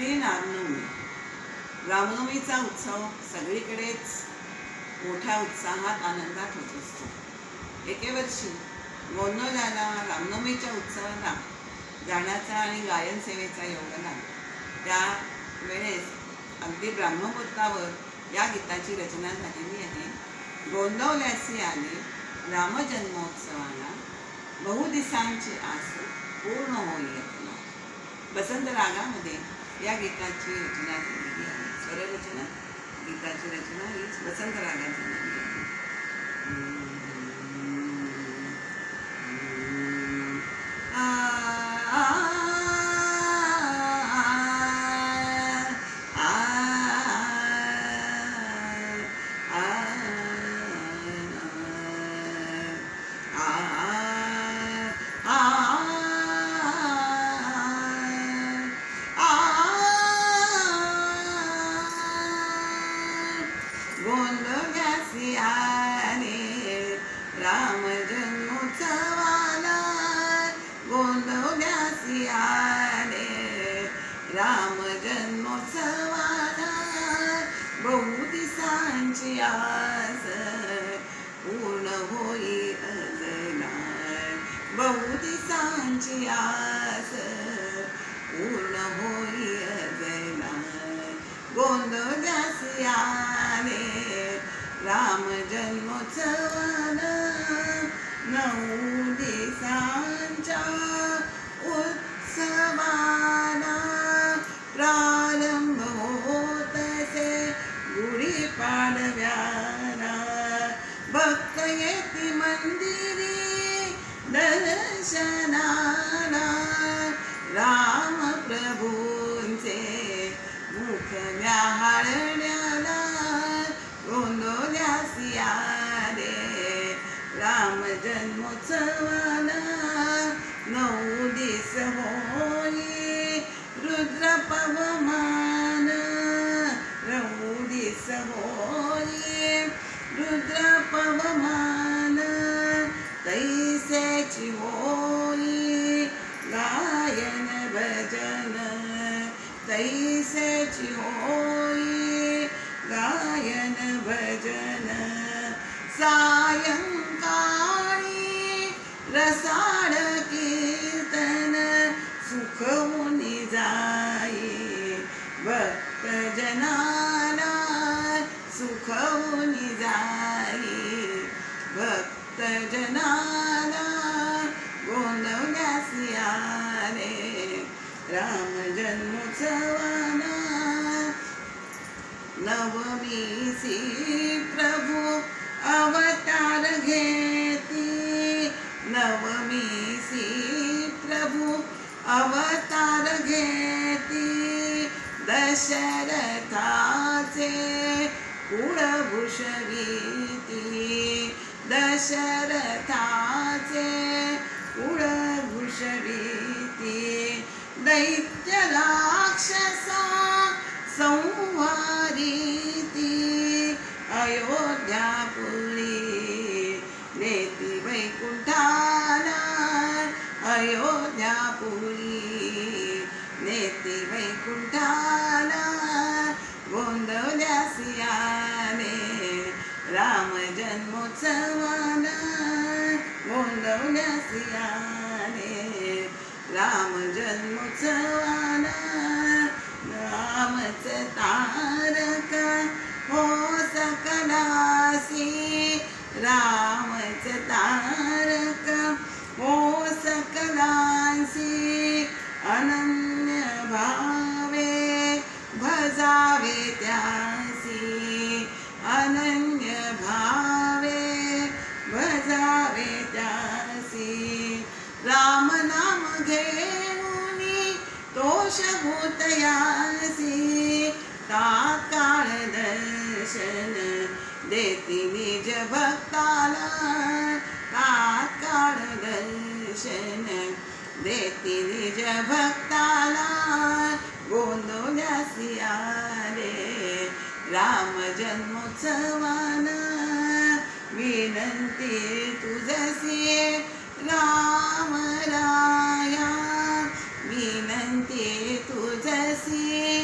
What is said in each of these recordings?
श्री रामनवमी. रामनवमीचा उत्सव सगळीकडेच मोठ्या उत्साहात आनंदात होत असतो. एके वर्षी गोंदवल्याला रामनवमीच्या उत्सवाला जाण्याचा आणि गायन सेवेचा योग आला. त्या वेळेस अगदी ब्रह्ममुहूर्तावर या गीताची रचना झालेली आहे. गोंदवल्यासी आले रामजन्मोत्सवाला, बहुदिसांची आस पूर्ण होई आपला. बसंत रागामध्ये या गीताची रचना झालेली आहे. स्वररचना, गीताची रचना हीच बसंत रागात झालेली आहे. गोंदवल्यासी आले राम जन्मोत्सवाला, गोंदवल्यासी आले राम जन्मोत्सवाला, बहुदिसांची आस पूर्ण होई अजला, बहुदिसांची आस पूर्ण होई अजला. गोंदवल्यासी आले राम जन्मोत्सवाला, 9 दिवसांच्या उत्सवाला प्रारंभ होतसे गुढी पाडव्याला. भक्त येती मंदिरी दर्शनाला, राम प्रभूंचे मुख न्याहाळण्याला. गोंदवल्यासी आले राम जन्मोत्सवाला, 9 दिवस होई रुद्र पवमान, 9 दिवस होई रुद्र पवमान. तैसेची होई गायन भजन, तैसेची होई गायन भजन. सायंकाळी रसाळ कीर्तन सुखवूनी जाई भक्तजनाला, सुखवूनी जाई भक्तजनाला. गोंदवल्यासी आले राम जन्मोत्सवाला, नवमीसी प्रभु अवतार घेती, नवमीसी प्रभु अवतार घेती. दशरथाचे कुळ भूषविती, दशरथाचे कुळ भूषविती. दैत्य राक्षसा संहारिती, अयोध्यापुरी नेती वैकुंठाला, अयोध्यापुरी नेती वैकुंठाला. गोंदवल्यासी आले राम जन्मोत्सवाला, गोंदवल्यासी आले राम जन्मोत्सवाला. रामच तारक हो सकलासी, रामच तारक हो सकलासी. अनन्य भावे भजावे त्यासी, अनन्य भावे भजावे त्यासी. राम नाम घेऊनी तोष भूतयासी, तात्काळ दर्शन देती निज भक्ताला, तात्काळ दर्शन देती निज भक्ताला. गोंदवल्यासी आले राम जन्मोत्सवाला, विनंती तुझसी राम राया, विनंती तुझसी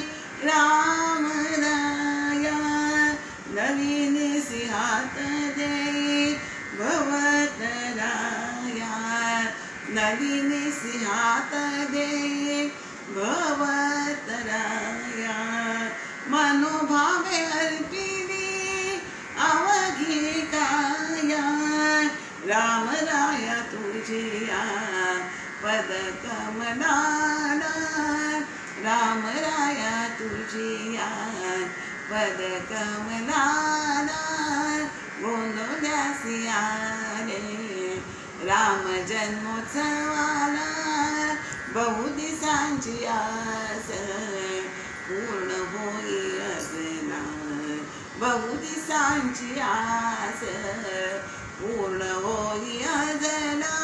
कमलाला राम राया तुझी पद कमलाला गोंधळ्यासी आले राम जन्मोत्सवाला बहुदिसांची आस पूर्ण होई अजना बहुदिसांची आस पूर्ण होई अजना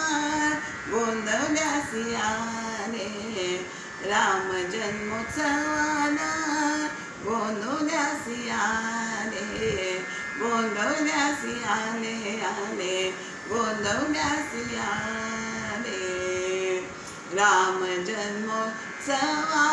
गोंधळ्यासी आले राम जन्मोत्सवाला गोंधळ्यासी आले गोंधळ्यासी आले आले गोंधळ्यासी आले राम जन्मोत्सवा